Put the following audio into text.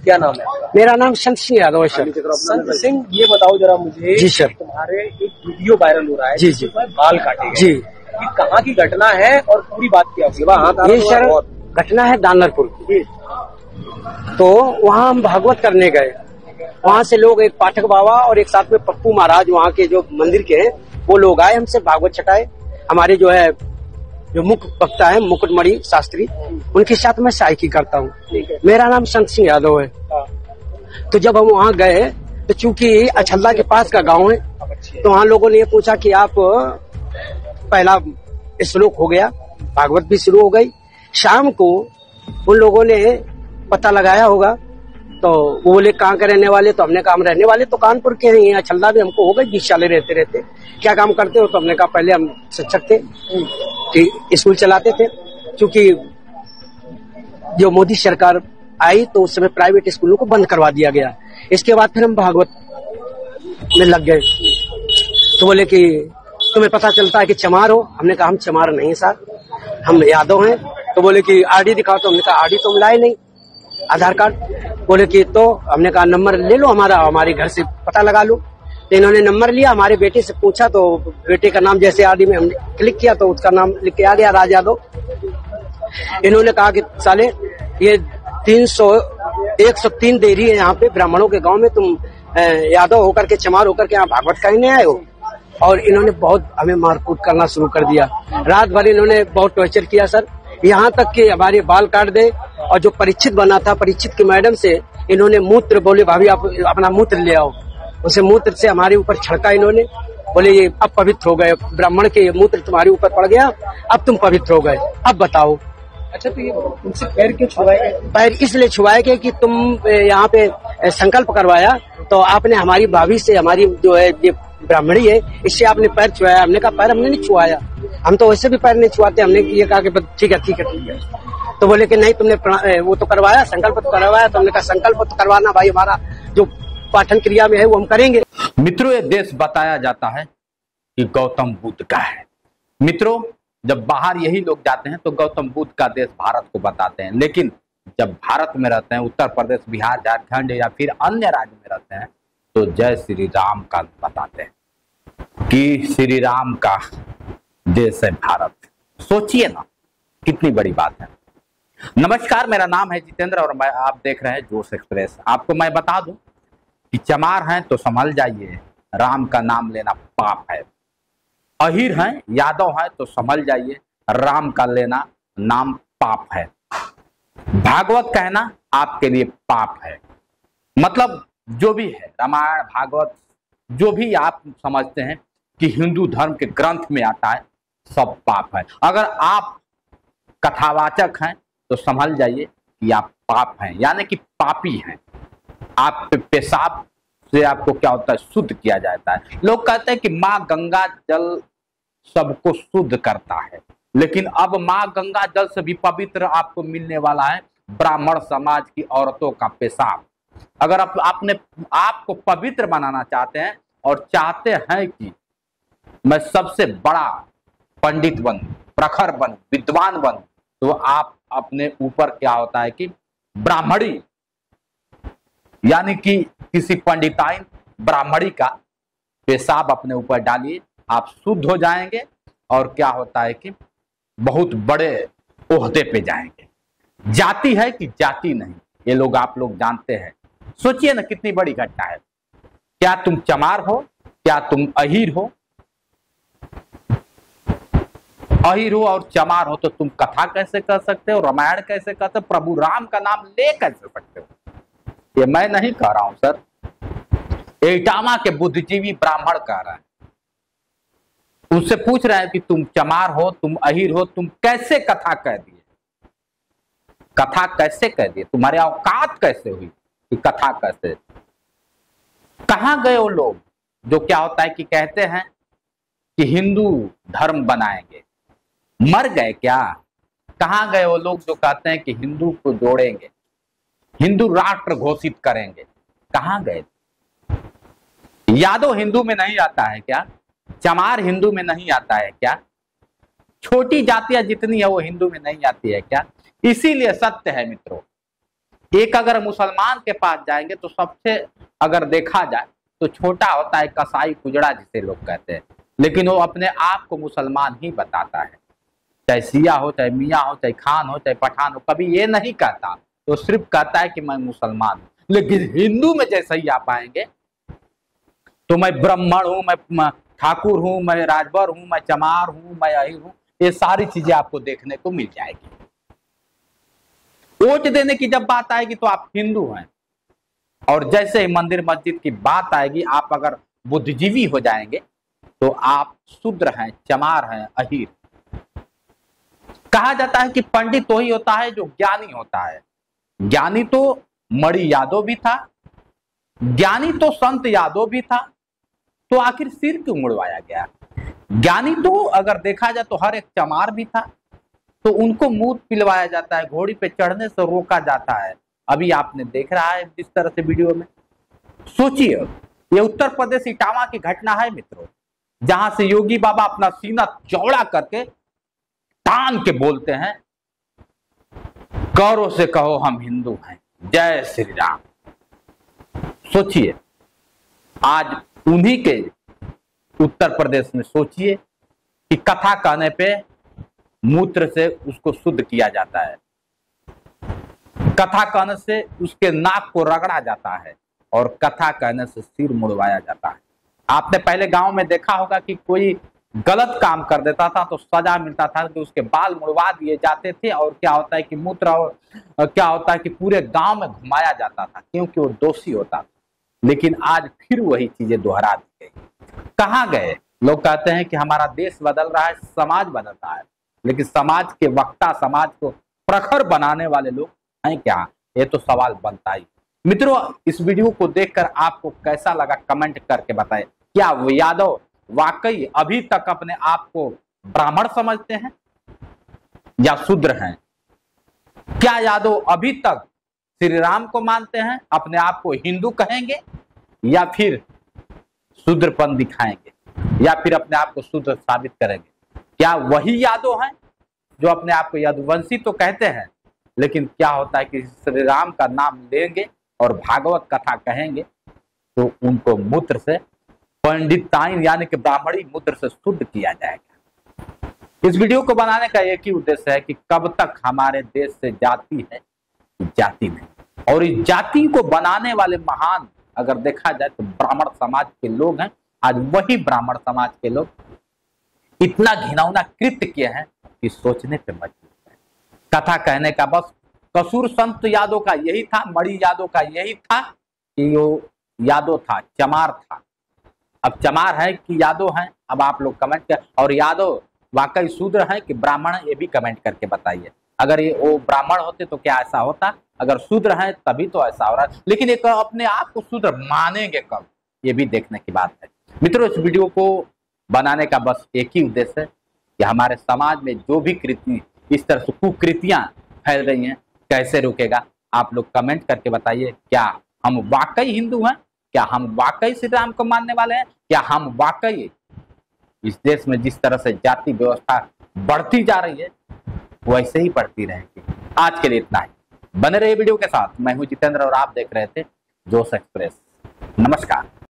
क्या नाम है आपका? मेरा नाम संत सिंह यादव है सर। संत सिंह, ये बताओ जरा मुझे। जी सर। तुम्हारे एक वीडियो वायरल हो रहा है जी जी, बाल काटे गए। जी, ये कहाँ की घटना है और पूरी बात क्या हुई? ये सर घटना है दानरपुर की। तो वहाँ हम भागवत करने गए। वहाँ से लोग, एक पाठक बाबा और एक साथ में पप्पू महाराज वहाँ के जो मंदिर के हैं, वो लोग आए, हमसे भागवत छटाए। हमारे जो है जो मुख्य वक्ता है मुकुटमणि शास्त्री, उनके साथ मैं सहायकी करता हूँ। मेरा नाम संत सिंह यादव है। तो जब हम वहाँ गए तो चूंकि अछल्ला के पास का गांव है, तो वहाँ लोगों ने ये पूछा कि आप, पहला श्लोक हो गया, भागवत भी शुरू हो गई। शाम को उन लोगों ने पता लगाया होगा, तो वो बोले कहाँ के रहने वाले? तो हमने कहा हम रहने वाले तो कानपुर के हैं। अछल्ला भी हमको हो गए 20 साल रहते रहते। क्या काम करते हो? तो हमने कहा पहले हम शिक्षक थे, स्कूल चलाते थे। क्योंकि जो मोदी सरकार आई तो उस समय प्राइवेट स्कूलों को बंद करवा दिया गया। इसके बाद फिर हम भागवत में लग गए। तो बोले कि तुम्हें पता चलता है कि चमार हो? हमने कहा हम चमार नहीं सर, हम यादव हैं। तो बोले कि आरडी दिखाओ। तो हमने कहा आरडी तो हम लाए नहीं, आधार कार्ड। बोले कि तो हमने कहा नंबर ले लो हमारा, हमारे घर से पता लगा लो। तो इन्होंने नंबर लिया, हमारे बेटे से पूछा, तो बेटे का नाम जैसे आरडी में हमने क्लिक किया तो उसका नाम लिख के आ गया, राज यादव। इन्होंने कहा कि साले ये 103 देरी है यहाँ पे ब्राह्मणों के गांव में, तुम यादव होकर के, चमार होकर के यहाँ भागवत कहने आए हो। और इन्होंने बहुत हमें मारकूट करना शुरू कर दिया। रात भर इन्होंने बहुत टॉर्चर किया सर, यहाँ तक कि हमारे बाल काट दे। और जो परीक्षित बना था, परीक्षित की मैडम से इन्होंने मूत्र, बोले भाभी आप अपना मूत्र ले आओ, उसे मूत्र से हमारे ऊपर छिड़का इन्होंने। बोले ये अब पवित्र हो गए, ब्राह्मण के मूत्र तुम्हारे ऊपर पड़ गया, अब तुम पवित्र हो गए, अब बताओ। अच्छा, तो ये उनसे पैर क्यों छुआए गए? पैर इसलिए छुआए गए कि तुम यहाँ पे संकल्प करवाया, तो आपने हमारी भाभी से, हमारी जो है ये ब्राह्मणी है, इससे आपने पैर छुआया। हमने कहा पैर हमने नहीं छुआया, हम तो वैसे भी पैर नहीं छुआते। हमने ये कहा कि ठीक है ठीक है ठीक है। तो बोले कि नहीं तुमने वो तो करवाया, संकल्प तो करवाया। तो हमने कहा संकल्प तो करवाना भाई, हमारा जो पाठन क्रिया में है वो हम करेंगे। मित्रों, ये देश बताया जाता है कि गौतम बुद्ध का है। मित्रों, जब बाहर यही लोग जाते हैं तो गौतम बुद्ध का देश भारत को बताते हैं, लेकिन जब भारत में रहते हैं, उत्तर प्रदेश, बिहार, झारखंड या फिर अन्य राज्य में रहते हैं, तो जय श्री राम का बताते हैं कि श्री राम का देश है भारत। सोचिए ना, कितनी बड़ी बात है। नमस्कार, मेरा नाम है जितेंद्र और आप देख रहे हैं जोश एक्सप्रेस। आपको मैं बता दूं कि चमार हैं तो संभल जाइए, राम का नाम लेना पाप है। अहीर हैं, यादव हैं तो संभल जाइए, राम का लेना नाम पाप है। भागवत कहना आपके लिए पाप है। मतलब जो भी है, रामायण, भागवत, जो भी आप समझते हैं कि हिंदू धर्म के ग्रंथ में आता है, सब पाप है। अगर आप कथावाचक हैं तो संभल जाइए कि आप पाप हैं, यानी कि पापी हैं। आप पेशाब से आपको क्या होता है, शुद्ध किया जाता है। लोग कहते हैं कि माँ गंगा जल सबको शुद्ध करता है, लेकिन अब माँ गंगा जल से भी पवित्र आपको मिलने वाला है ब्राह्मण समाज की औरतों का पेशाब। अगर आपने आपको पवित्र बनाना चाहते हैं और चाहते हैं कि मैं सबसे बड़ा पंडित बनूं, प्रखर बनूं, विद्वान बनूं, तो आप अपने ऊपर क्या होता है कि ब्राह्मणी, यानी कि किसी पंडिताइन ब्राह्मणी का पेशाब अपने ऊपर डालिए, आप शुद्ध हो जाएंगे और क्या होता है कि बहुत बड़े ओहदे पे जाएंगे। जाति है कि जाति नहीं, ये लोग आप लोग जानते हैं। सोचिए ना, कितनी बड़ी घटना है। क्या तुम चमार हो, क्या तुम अहीर हो? अहीर हो और चमार हो तो तुम कथा कैसे कर सकते हो, रामायण कैसे करते हो, प्रभु राम का नाम ले कैसे सकते हो? ये मैं नहीं कह रहा हूं सर, इटावा के बुद्धिजीवी ब्राह्मण कह रहे हैं। उससे पूछ रहे हैं कि तुम चमार हो, तुम अहीर हो, तुम कैसे कथा कह दिए? कथा कैसे कह दिए? तुम्हारे औकात कैसे हुई कि कथा कैसे? कहां गए वो लोग जो क्या होता है कि कहते हैं कि हिंदू धर्म बनाएंगे? मर गए क्या? कहां गए वो लोग जो कहते हैं कि हिंदू को जोड़ेंगे, हिंदू राष्ट्र घोषित करेंगे? कहां गए? यादव हिंदू में नहीं आता है क्या? चमार हिंदू में नहीं आता है क्या? छोटी जातियां जितनी है वो हिंदू में नहीं आती है क्या? इसीलिए सत्य है मित्रों, एक अगर मुसलमान के पास जाएंगे तो सबसे अगर देखा जाए तो छोटा होता है कसाई कुजड़ा जिसे लोग कहते हैं, लेकिन वो अपने आप को मुसलमान ही बताता है। चाहे सिया हो, चाहे मियाँ हो, चाहे खान हो, चाहे पठान हो, कभी ये नहीं कहता, तो सिर्फ कहता है कि मैं मुसलमान हूं। लेकिन हिंदू में जैसे ही आप आएंगे तो मैं ब्राह्मण हूं, मैं ठाकुर हूं, मैं राजभर हूं, मैं चमार हूं, मैं अहिर हूं, ये सारी चीजें आपको देखने को मिल जाएगी। वोट देने की जब बात आएगी तो आप हिंदू हैं, और जैसे ही मंदिर मस्जिद की बात आएगी, आप अगर बुद्धिजीवी हो जाएंगे तो आप शूद्र हैं, चमार हैं, अहीर। कहा जाता है कि पंडित तो ही होता है जो ज्ञानी होता है। ज्ञानी तो मणि यादव भी था, ज्ञानी तो संत यादव भी था, तो आखिर सिर क्यों मुड़वाया गया? ज्ञानी तो अगर देखा जाए तो हर एक चमार भी था, तो उनको मुंह पिलवाया जाता है, घोड़ी पे चढ़ने से रोका जाता है। अभी आपने देख रहा है जिस तरह से वीडियो में। सोचिए, ये उत्तर प्रदेश इटावा की घटना है मित्रों, जहां से योगी बाबा अपना सीना चौड़ा करके तान के बोलते हैं, गौरव से कहो हम हिंदू हैं, जय श्री राम। सोचिए, आज उन्हीं के उत्तर प्रदेश में सोचिए कि कथा कहने पे मूत्र से उसको शुद्ध किया जाता है, कथा कहने से उसके नाक को रगड़ा जाता है, और कथा कहने से सिर मुड़वाया जाता है। आपने पहले गांव में देखा होगा कि कोई गलत काम कर देता था तो सजा मिलता था कि उसके बाल मुड़वा दिए जाते थे, और क्या होता है कि मूत्र, और क्या होता है कि पूरे गांव में घुमाया जाता था, क्योंकि वो दोषी होता था। लेकिन आज फिर वही चीजें दोहरा दी गई। कहाँ गए? लोग कहते हैं कि हमारा देश बदल रहा है, समाज बदल रहा है, लेकिन समाज के वक्ता, समाज को प्रखर बनाने वाले लोग हैं क्या? ये तो सवाल बनता ही। मित्रों, इस वीडियो को देखकर आपको कैसा लगा कमेंट करके बताएं। क्या वो यादव वाकई अभी तक अपने आप को ब्राह्मण समझते हैं या शूद्र हैं? क्या यादव अभी तक श्री राम को मानते हैं, अपने आप को हिंदू कहेंगे, या फिर शूद्रपन दिखाएंगे, या फिर अपने आप को शूद्र साबित करेंगे? क्या वही यादव हैं जो अपने आप को यदुवंशी तो कहते हैं, लेकिन क्या होता है कि श्री राम का नाम लेंगे और भागवत कथा कहेंगे तो उनको मूत्र से, पंडिताइन यानी कि ब्राह्मणी मूत्र से शुद्ध किया जाएगा। इस वीडियो को बनाने का एक ही उद्देश्य है कि कब तक हमारे देश से जाति है, जाति नहीं। और इस जाति को बनाने वाले महान अगर देखा जाए तो ब्राह्मण समाज के लोग हैं। आज वही ब्राह्मण समाज के लोग इतना घिनौना कृत्य किए हैं कि सोचने पे मजबूर है। कथा कहने का बस कसूर संत यादव का यही था, मणि यादव का यही था कि वो यादव था, चमार था। अब चमार है कि यादव है, अब आप लोग कमेंट कर, और यादव वाकई शूद्र है कि ब्राह्मण है, ये भी कमेंट करके बताइए। अगर ये वो ब्राह्मण होते तो क्या ऐसा होता? अगर शूद्र है तभी तो ऐसा हो रहा है, लेकिन एक अपने आप को शूद्र मानेंगे कब, ये भी देखने की बात है। मित्रों, इस वीडियो को बनाने का बस एक ही उद्देश्य है कि हमारे समाज में जो भी कृति, इस तरह से कुकृतियां फैल रही हैं, कैसे रुकेगा? आप लोग कमेंट करके बताइए। क्या हम वाकई हिंदू हैं? क्या हम वाकई श्री राम को मानने वाले हैं? क्या हम वाकई इस देश में जिस तरह से जाति व्यवस्था बढ़ती जा रही है वैसे ही बढ़ती रहेगी? आज के लिए इतना ही। बने रहिए वीडियो के साथ। मैं हूं जितेंद्र और आप देख रहे थे जोश एक्सप्रेस। नमस्कार।